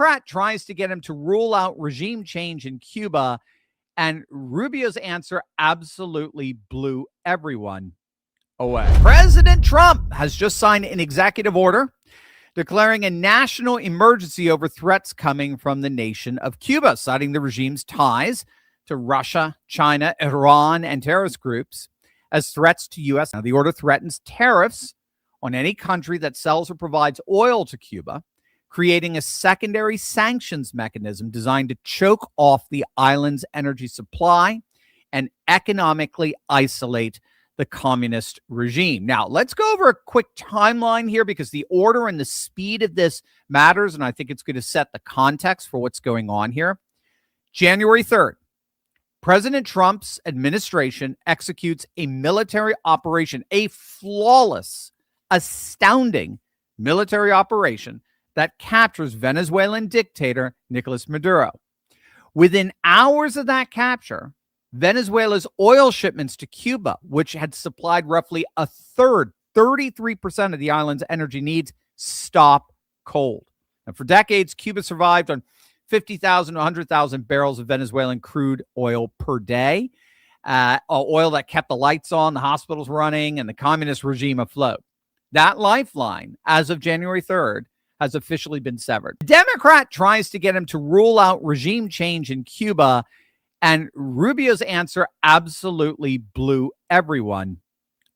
Democrat tries to get him to rule out regime change in Cuba, and Rubio's answer absolutely blew everyone away. President Trump has just signed an executive order declaring a national emergency over threats coming from the nation of Cuba, citing the regime's ties to Russia, China, Iran, and terrorist groups as threats to U.S. Now, the order threatens tariffs on any country that sells or provides oil to Cuba, creating a secondary sanctions mechanism designed to choke off the island's energy supply and economically isolate the communist regime. Now, let's go over a quick timeline here because the order and the speed of this matters, and I think it's going to set the context for what's going on here. January 3rd, President Trump's administration executes a military operation, a flawless, astounding military operation that captures Venezuelan dictator Nicolas Maduro. Within hours of that capture, Venezuela's oil shipments to Cuba, which had supplied roughly a third, 33% of the island's energy needs, stop cold. And for decades, Cuba survived on 50,000 to 100,000 barrels of Venezuelan crude oil per day, oil that kept the lights on, the hospitals running, and the communist regime afloat. That lifeline, as of January 3rd, has officially been severed. The Democrat tries to get him to rule out regime change in Cuba, and Rubio's answer absolutely blew everyone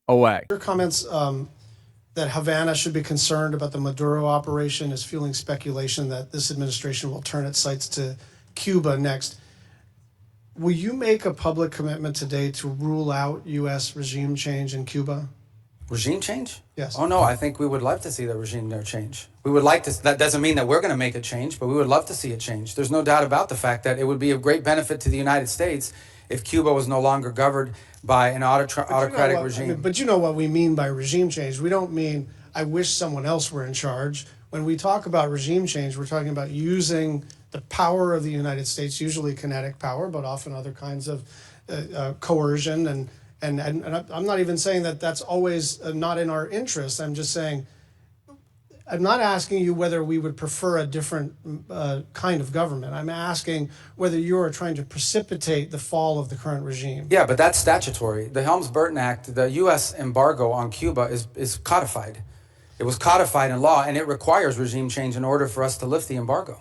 away. Your comments that Havana should be concerned about the Maduro operation is fueling speculation that this administration will turn its sights to Cuba next. Will you make a public commitment today to rule out U.S. regime change in Cuba? Regime change? Yes. Oh, no, I think we would love to see the regime there change. We would like to. That doesn't mean that we're going to make a change, but we would love to see it change. There's no doubt about the fact that it would be of great benefit to the United States if Cuba was no longer governed by an autocratic regime. But you know what we mean by regime change. We don't mean, I wish someone else were in charge. When we talk about regime change, we're talking about using the power of the United States, usually kinetic power, but often other kinds of coercion. And I'm not even saying that that's always not in our interest. I'm just saying, I'm not asking you whether we would prefer a different kind of government. I'm asking whether you are trying to precipitate the fall of the current regime. Yeah, but that's statutory. The Helms-Burton Act, the U.S. embargo on Cuba is codified. It was codified in law, and it requires regime change in order for us to lift the embargo.